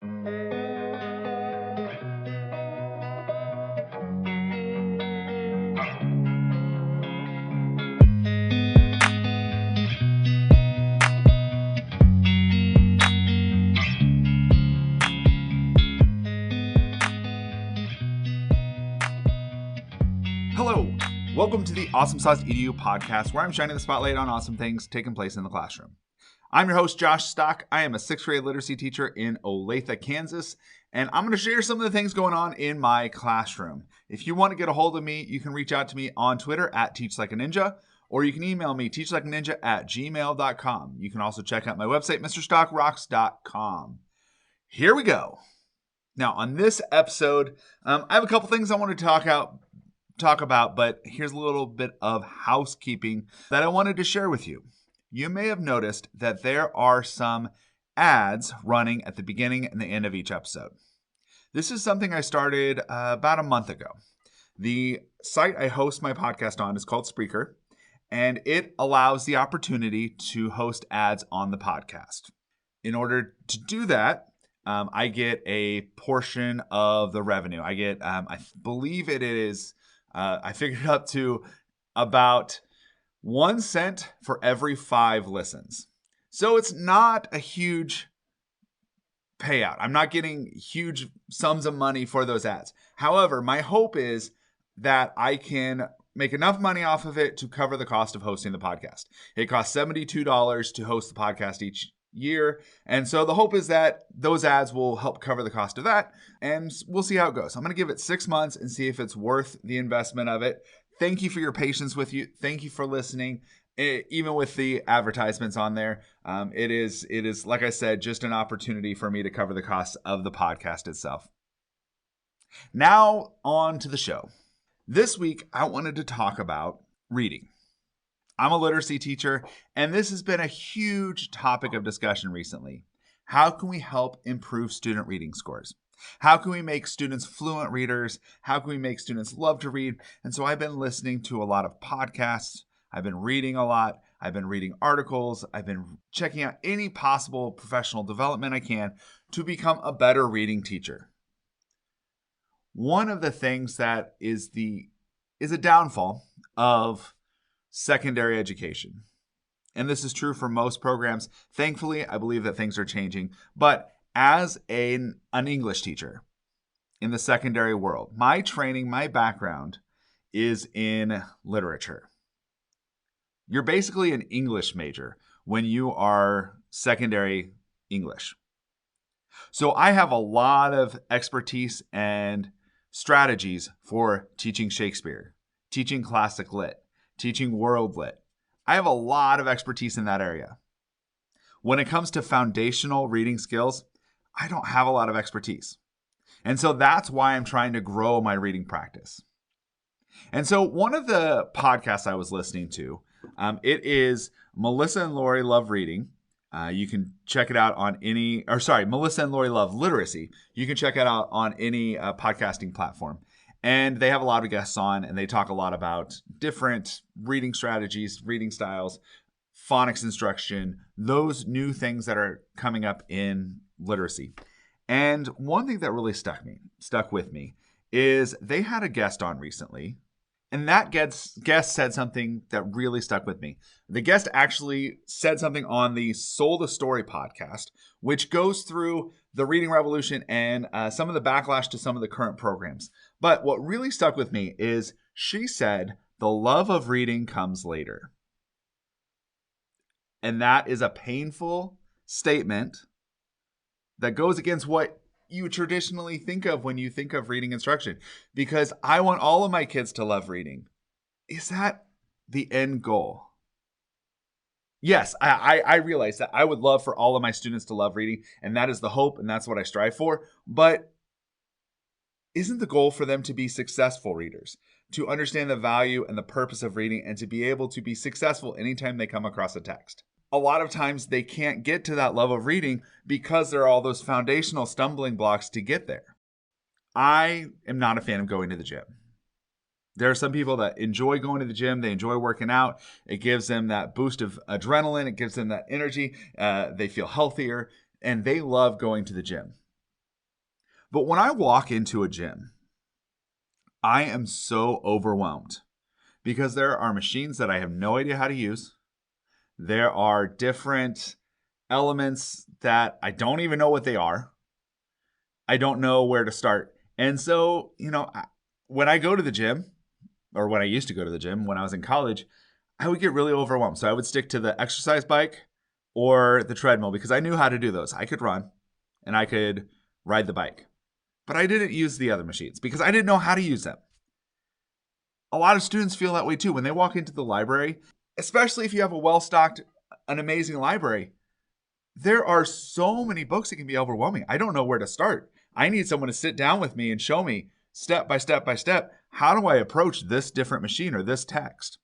Hello, welcome to the Awesome Sauce EDU podcast, where I'm shining the spotlight on awesome things taking place in the classroom. I'm your host, Josh Stock. I am a 6th grade literacy teacher in Olathe, Kansas, and I'm going to share some of the things going on in my classroom. If you want to get a hold of me, you can reach out to me on Twitter at teachlikeaninja, or you can email me, teachlikeaninja@gmail.com. You can also check out my website, mrstockrocks.com. Here we go. Now, on this episode, I have a couple things I want to talk about, but here's a little bit of housekeeping that I wanted to share with you. You may have noticed that there are some ads running at the beginning and the end of each episode. This is something I started about a month ago. The site I host my podcast on is called Spreaker, and it allows the opportunity to host ads on the podcast. In order to do that, I get a portion of the revenue. I get, I believe it is, I figured up to about 1 cent for every 5 listens. So it's not a huge payout. I'm not getting huge sums of money for those ads. However, my hope is that I can make enough money off of it to cover the cost of hosting the podcast. It costs $72 to host the podcast each year. And so the hope is that those ads will help cover the cost of that. And we'll see how it goes. I'm going to give it 6 months and see if it's worth the investment of it. Thank you for your patience with you. Thank you for listening. Even with the advertisements on there, it is, like I said, just an opportunity for me to cover the cost of the podcast itself. Now on to the show. This week, I wanted to talk about reading. I'm a literacy teacher, and this has been a huge topic of discussion recently. How can we help improve student reading scores? How can we make students fluent readers? How can we make students love to read? And so I've been listening to a lot of podcasts. I've been reading a lot. I've been reading articles. I've been checking out any possible professional development I can to become a better reading teacher. One of the things that is a downfall of secondary education, and this is true for most programs. Thankfully, I believe that things are changing. But as an English teacher in the secondary world, my training, my background is in literature. You're basically an English major when you are secondary English. So I have a lot of expertise and strategies for teaching Shakespeare, teaching classic lit, teaching world lit. I have a lot of expertise in that area. When it comes to foundational reading skills, I don't have a lot of expertise. And so that's why I'm trying to grow my reading practice. And so one of the podcasts I was listening to, it is Melissa and Lori Love Reading. You can check it out on Melissa and Lori Love Literacy. You can check it out on any podcasting platform. And they have a lot of guests on, and they talk a lot about different reading strategies, reading styles, phonics instruction, those new things that are coming up in literacy. And one thing that really stuck with me, is they had a guest on recently, and that guest said something that really stuck with me. The guest actually said something on the Soul the Story podcast, which goes through the reading revolution and some of the backlash to some of the current programs. But what really stuck with me is she said, the love of reading comes later. And that is a painful statement that goes against what you traditionally think of when you think of reading instruction, because I want all of my kids to love reading. Is that the end goal? Yes, I realize that I would love for all of my students to love reading, and that is the hope, and that's what I strive for. But isn't the goal for them to be successful readers, to understand the value and the purpose of reading, and to be able to be successful anytime they come across a text? A lot of times they can't get to that love of reading because there are all those foundational stumbling blocks to get there. I am not a fan of going to the gym. There are some people that enjoy going to the gym. They enjoy working out. It gives them that boost of adrenaline. It gives them that energy. They feel healthier, and they love going to the gym. But when I walk into a gym, I am so overwhelmed because there are machines that I have no idea how to use. There are different elements that I don't even know what they are. I don't know where to start. And so, when I go to the gym, or when I used to go to the gym when I was in college, I would get really overwhelmed. So I would stick to the exercise bike or the treadmill because I knew how to do those. I could run and I could ride the bike, but I didn't use the other machines because I didn't know how to use them. A lot of students feel that way too. When they walk into the library, especially if you have a well-stocked, an amazing library, there are so many books that can be overwhelming. I don't know where to start. I need someone to sit down with me and show me step by step by step, how do I approach this different machine or this text?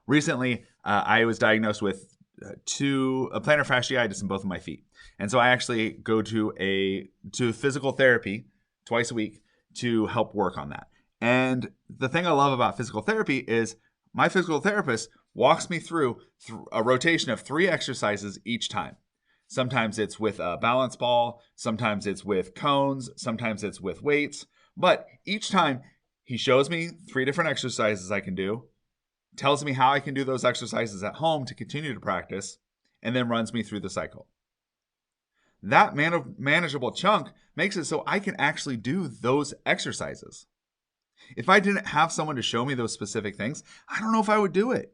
Recently, I was diagnosed with a plantar fasciitis in both of my feet. And so I actually go to physical therapy twice a week to help work on that. And the thing I love about physical therapy is my physical therapist walks me through a rotation of 3 exercises each time. Sometimes it's with a balance ball, sometimes it's with cones, sometimes it's with weights. But each time he shows me 3 different exercises I can do, tells me how I can do those exercises at home to continue to practice, and then runs me through the cycle. That manageable chunk makes it so I can actually do those exercises. If I didn't have someone to show me those specific things, I don't know if I would do it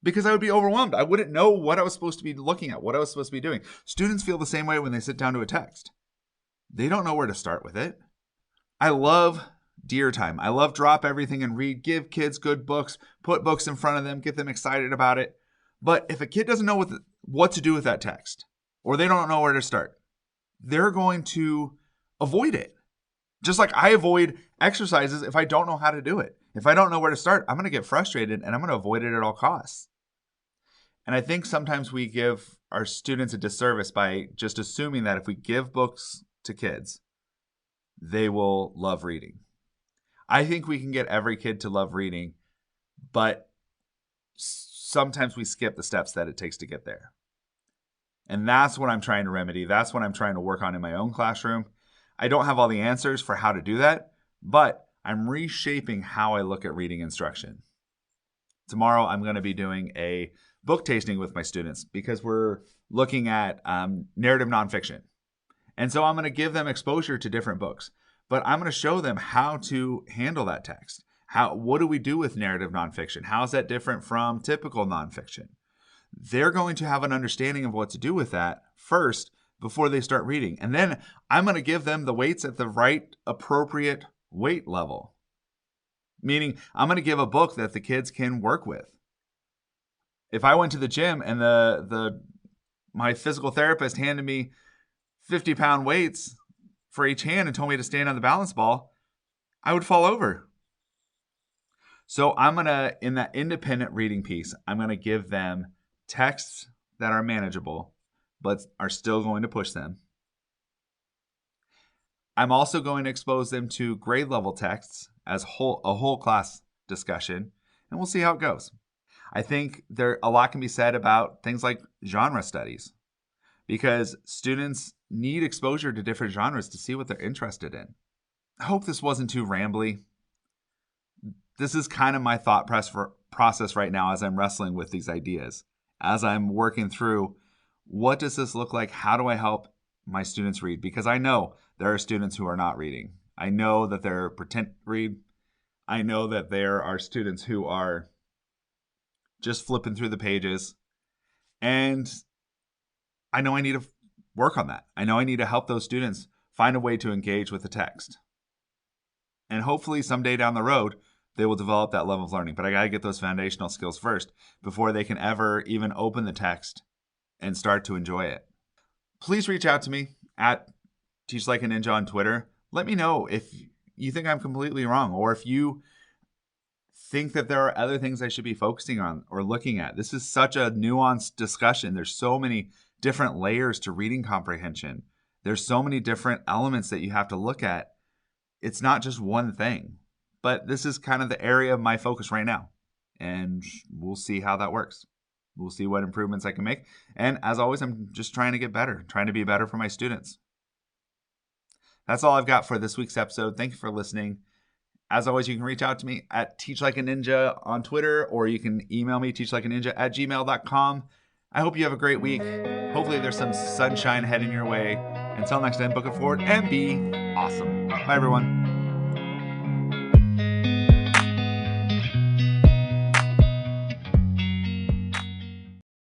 because I would be overwhelmed. I wouldn't know what I was supposed to be looking at, what I was supposed to be doing. Students feel the same way when they sit down to a text. They don't know where to start with it. I love deer time. I love drop everything and read, give kids good books, put books in front of them, get them excited about it. But if a kid doesn't know what to do with that text, or they don't know where to start, they're going to avoid it. Just like I avoid exercises if I don't know how to do it. If I don't know where to start, I'm going to get frustrated and I'm going to avoid it at all costs. And I think sometimes we give our students a disservice by just assuming that if we give books to kids, they will love reading. I think we can get every kid to love reading, but sometimes we skip the steps that it takes to get there. And that's what I'm trying to remedy. That's what I'm trying to work on in my own classroom. I don't have all the answers for how to do that, but I'm reshaping how I look at reading instruction. Tomorrow, I'm going to be doing a book tasting with my students because we're looking at narrative nonfiction. And so I'm going to give them exposure to different books, but I'm going to show them how to handle that text. What do we do with narrative nonfiction? How is that different from typical nonfiction? They're going to have an understanding of what to do with that first before they start reading. And then I'm going to give them the weights at the right appropriate weight level. Meaning I'm going to give a book that the kids can work with. If I went to the gym and my physical therapist handed me 50-pound weights for each hand and told me to stand on the balance ball, I would fall over. So I'm going to, in that independent reading piece, I'm going to give them texts that are manageable, but are still going to push them. I'm also going to expose them to grade level texts as a whole class discussion, and we'll see how it goes. I think a lot can be said about things like genre studies because students need exposure to different genres to see what they're interested in. I hope this wasn't too rambly. This is kind of my thought process right now as I'm wrestling with these ideas, as I'm working through what does this look like? How do I help my students read? Because I know there are students who are not reading. I know that they're pretend to read. I know that there are students who are just flipping through the pages. And I know I need to work on that. I know I need to help those students find a way to engage with the text. And hopefully someday down the road, they will develop that level of learning. But I got to get those foundational skills first before they can ever even open the text and start to enjoy it. Please reach out to me at Teach Like a Ninja on Twitter. Let me know if you think I'm completely wrong or if you think that there are other things I should be focusing on or looking at. This is such a nuanced discussion. There's so many different layers to reading comprehension. There's so many different elements that you have to look at. It's not just one thing, but this is kind of the area of my focus right now. And we'll see how that works. We'll see what improvements I can make. And as always, I'm just trying to get better, trying to be better for my students. That's all I've got for this week's episode. Thank you for listening. As always, you can reach out to me at teachlikeaninja on Twitter, or you can email me, teachlikeaninja@gmail.com. I hope you have a great week. Hopefully there's some sunshine heading your way. Until next time, book it forward and be awesome. Bye, everyone.